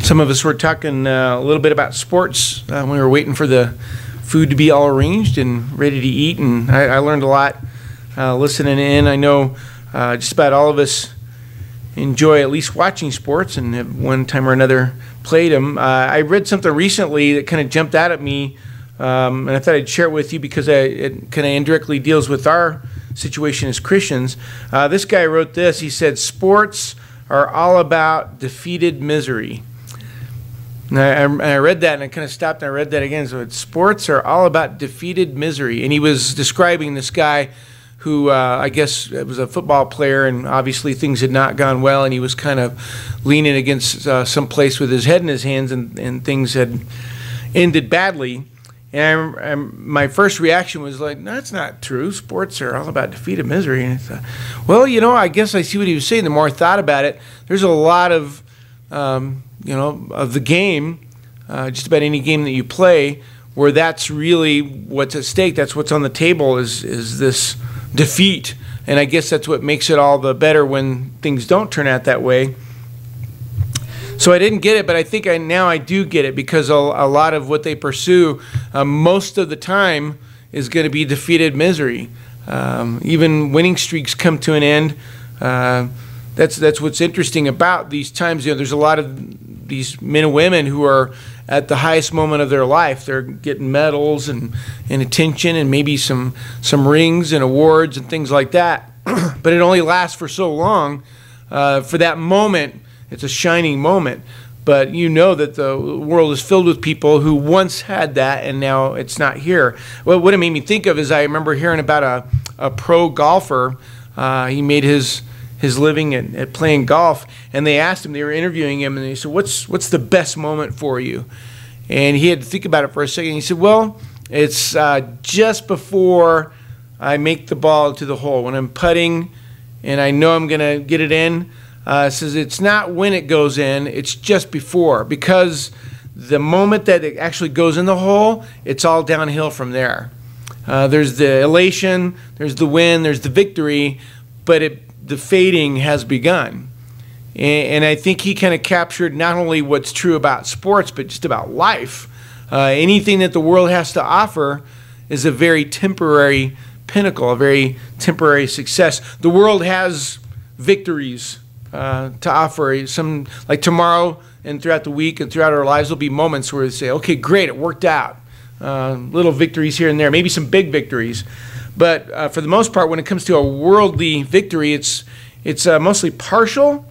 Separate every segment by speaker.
Speaker 1: Some of us were talking a little bit about sports when we were waiting for the food to be all arranged and ready to eat, and I learned a lot listening in. I know just about all of us enjoy at least watching sports and at one time or another played them. I read something recently that kind of jumped out at me, and I thought I'd share it with you because it kind of indirectly deals with our situation as Christians. This guy wrote this. He said, "Sports are all about defeated misery." And I read that, and I kind of stopped and I read that again. So sports are all about defeated misery. And he was describing this guy who I guess was a football player, and obviously things had not gone well, and he was kind of leaning against some place with his head in his hands, and things had ended badly. And my first reaction was like, no, that's not true. Sports are all about defeated misery. And I thought, well, I guess I see what he was saying. The more I thought about it, there's a lot of of the game, just about any game that you play, where that's really what's at stake. That's what's on the table is this defeat. And I guess that's what makes it all the better when things don't turn out that way. So I didn't get it, but I think now I do get it, because a lot of what they pursue most of the time is going to be defeated misery. Even winning streaks come to an end. That's what's interesting about these times. There's a lot of these men and women who are at the highest moment of their life. They're getting medals and attention and maybe some rings and awards and things like that. But it only lasts for so long. For that moment, it's a shining moment. But you know that the world is filled with people who once had that and now it's not here. Well, what it made me think of is I remember hearing about a pro golfer. He made his living at playing golf, and they asked him, they were interviewing him, and they said, what's the best moment for you? And he had to think about it for a second. He said, well, it's just before I make the ball to the hole. When I'm putting and I know I'm going to get it in, says it's not when it goes in, it's just before, because the moment that it actually goes in the hole, it's all downhill from there. There's the elation, there's the win, there's the victory, but the fading has begun. And I think he kind of captured not only what's true about sports, but just about life. Anything that the world has to offer is a very temporary pinnacle, a very temporary success. The world has victories to offer. Some, like tomorrow and throughout the week and throughout our lives, will be moments where we say, okay, great, it worked out. Little victories here and there, maybe some big victories. But for the most part, when it comes to a worldly victory, it's mostly partial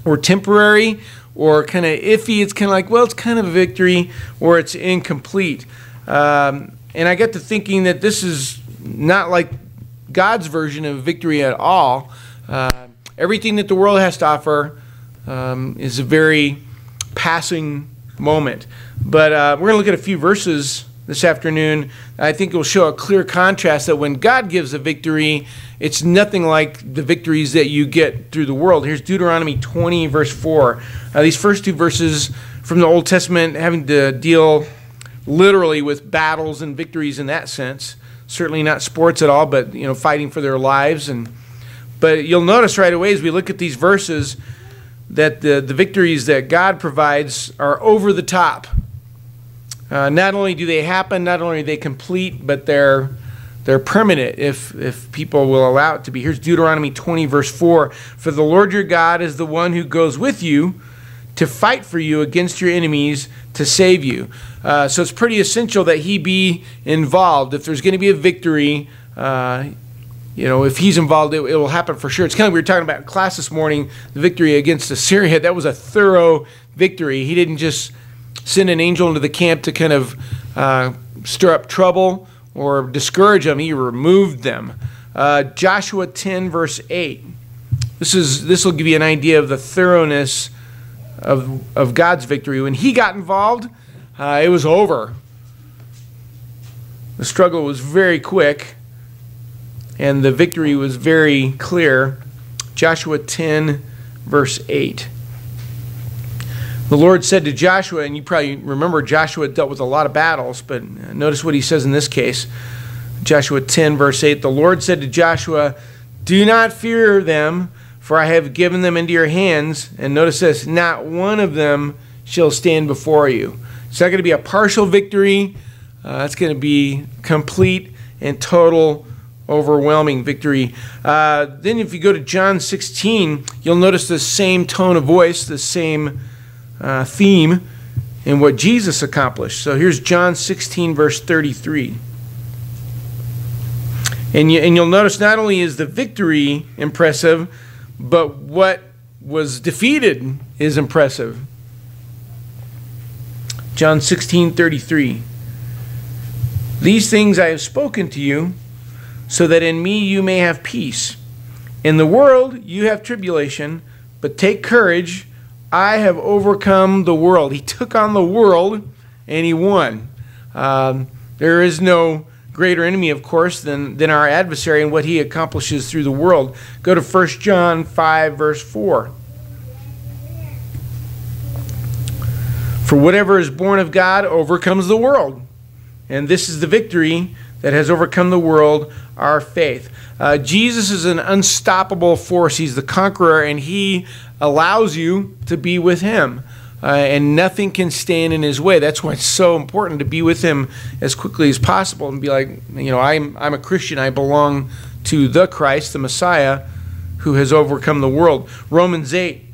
Speaker 1: or temporary or kind of iffy. It's kind of like, well, it's kind of a victory, or it's incomplete. And I got to thinking that this is not like God's version of victory at all. Everything that the world has to offer is a very passing moment. But we're going to look at a few verses this afternoon. I think it will show a clear contrast that when God gives a victory, it's nothing like the victories that you get through the world. Here's Deuteronomy 20, verse 4. These first two verses from the Old Testament having to deal literally with battles and victories in that sense. Certainly not sports at all, but fighting for their lives. But you'll notice right away as we look at these verses that the victories that God provides are over the top. Not only do they happen, not only are they complete, but they're permanent if people will allow it to be. Here's Deuteronomy 20, verse 4. For the Lord your God is the one who goes with you to fight for you against your enemies to save you. So it's pretty essential that he be involved. If there's going to be a victory, if he's involved, it will happen for sure. It's kind of, we were talking about in class this morning, the victory against Assyria. That was a thorough victory. He didn't just send an angel into the camp to kind of stir up trouble or discourage them. He removed them. Joshua 10, verse 8. This will give you an idea of the thoroughness of God's victory. When he got involved, it was over. The struggle was very quick, and the victory was very clear. Joshua 10, verse 8. The Lord said to Joshua, and you probably remember Joshua dealt with a lot of battles, but notice what he says in this case. Joshua 10, verse 8, the Lord said to Joshua, do not fear them, for I have given them into your hands. And notice this, not one of them shall stand before you. It's not going to be a partial victory. It's going to be complete and total, overwhelming victory. Then if you go to John 16, you'll notice the same tone of voice, the same theme in what Jesus accomplished. So here's John 16, verse 33. And you'll notice not only is the victory impressive, but what was defeated is impressive. John 16:33. These things I have spoken to you, so that in me you may have peace. In the world you have tribulation, but take courage, I have overcome the world. He took on the world and he won. There is no greater enemy, of course, than our adversary and what he accomplishes through the world. Go to 1 John 5, verse 4. For whatever is born of God overcomes the world. And this is the victory that has overcome the world, our faith. Jesus is an unstoppable force. He's the conqueror, and he allows you to be with him. And nothing can stand in his way. That's why it's so important to be with him as quickly as possible and be like, I'm a Christian. I belong to the Christ, the Messiah, who has overcome the world. Romans 8,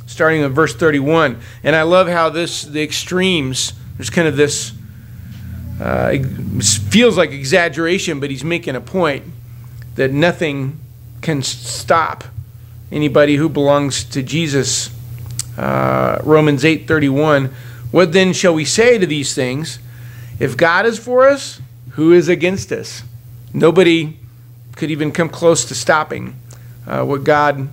Speaker 1: starting at verse 31. And I love how the extremes, there's kind of this, it feels like exaggeration, but he's making a point that nothing can stop anybody who belongs to Jesus. Romans 8:31. What then shall we say to these things? If God is for us, who is against us? Nobody could even come close to stopping what God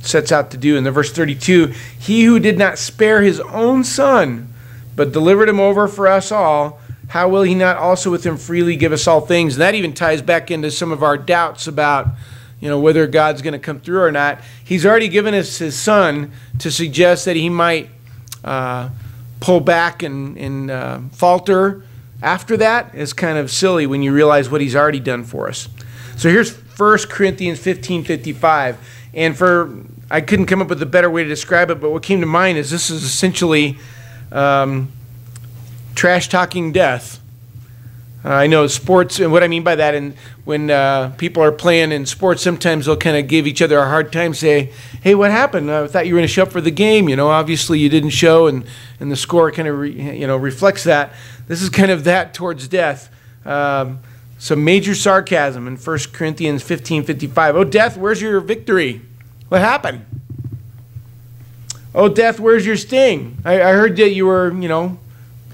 Speaker 1: sets out to do. In the verse 32, he who did not spare his own son, but delivered him over for us all, how will he not also with him freely give us all things? And that even ties back into some of our doubts about whether God's going to come through or not. He's already given us his son to suggest that he might pull back and falter after that. Is kind of silly when you realize what he's already done for us. So here's 1 Corinthians 15:55. And I couldn't come up with a better way to describe it, but what came to mind is this is essentially trash-talking death. I know sports, and what I mean by that, and when people are playing in sports, sometimes they'll kind of give each other a hard time, say, hey, what happened? I thought you were going to show up for the game. Obviously you didn't show, and the score kind of reflects that. This is kind of that towards death. Some major sarcasm in 1 Corinthians 15:55. Oh, death, where's your victory? What happened? Oh, death, where's your sting? I heard that you were,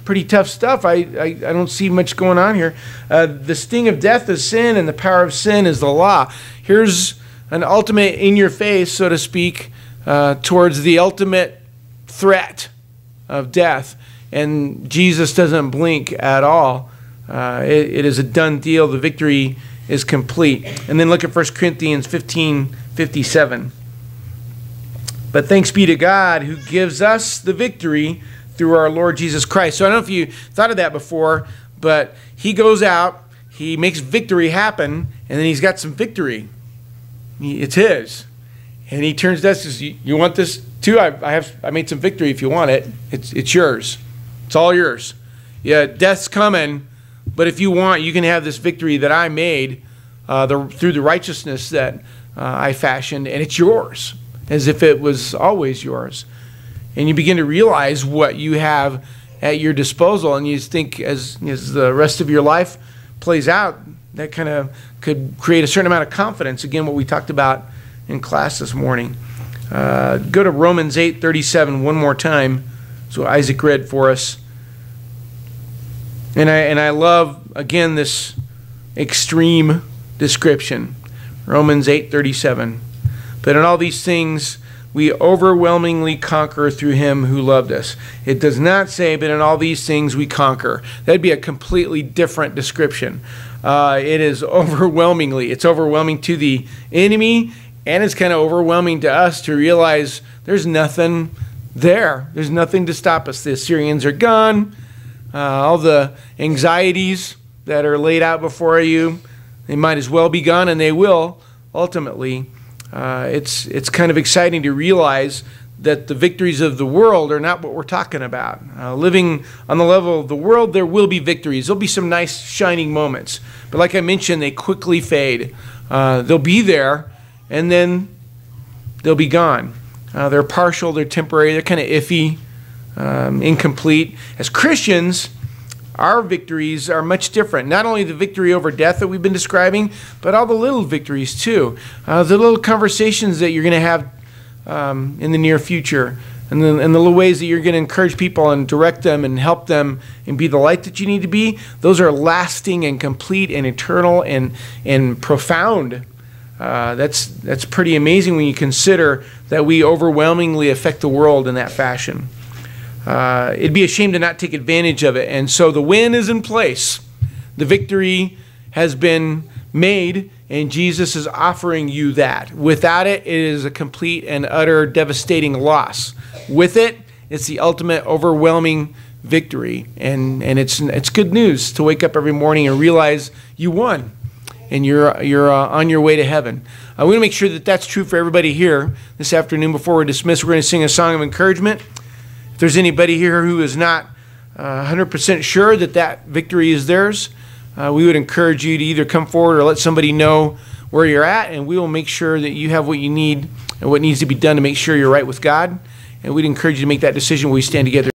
Speaker 1: pretty tough stuff. I don't see much going on here. The sting of death is sin, and the power of sin is the law. Here's an ultimate in your face, so to speak, towards the ultimate threat of death. And Jesus doesn't blink at all. It is a done deal. The victory is complete. And then look at 1 Corinthians 15:57. But thanks be to God who gives us the victory through our Lord Jesus Christ. So I don't know if you thought of that before, but he goes out, he makes victory happen, and then he's got some victory. It's his. And he turns to us and says, you want this too? I made some victory if you want it. It's yours. It's all yours. Yeah, death's coming, but if you want, you can have this victory that I made through the righteousness that I fashioned, and it's yours, as if it was always yours. And you begin to realize what you have at your disposal, and you think as the rest of your life plays out, that kind of could create a certain amount of confidence. Again, what we talked about in class this morning. Go to Romans 8:37 one more time. So Isaac read for us. And I love, again, this extreme description. Romans 8:37. But in all these things we overwhelmingly conquer through him who loved us. It does not say, but in all these things we conquer. That'd be a completely different description. It is overwhelmingly. It's overwhelming to the enemy, and it's kind of overwhelming to us to realize there's nothing there. There's nothing to stop us. The Assyrians are gone. All the anxieties that are laid out before you, they might as well be gone, and they will ultimately. It's kind of exciting to realize that the victories of the world are not what we're talking about. Living on the level of the world, there will be victories. There'll be some nice shining moments. But like I mentioned, they quickly fade. They'll be there, and then they'll be gone. They're partial, they're temporary, they're kind of iffy, incomplete. As Christians, our victories are much different. Not only the victory over death that we've been describing, but all the little victories too. The little conversations that you're going to have in the near future, and the little ways that you're going to encourage people and direct them and help them and be the light that you need to be, those are lasting and complete and eternal and profound. That's pretty amazing when you consider that we overwhelmingly affect the world in that fashion. It'd be a shame to not take advantage of it. And so the win is in place. The victory has been made, and Jesus is offering you that. Without it, it is a complete and utter devastating loss. With it, it's the ultimate overwhelming victory. And it's good news to wake up every morning and realize you won, and you're on your way to heaven. I want to make sure that that's true for everybody here this afternoon. Before we're dismissed, we're going to sing a song of encouragement. If there's anybody here who is not 100% sure that that victory is theirs, we would encourage you to either come forward or let somebody know where you're at, and we will make sure that you have what you need and what needs to be done to make sure you're right with God. And we'd encourage you to make that decision when we stand together.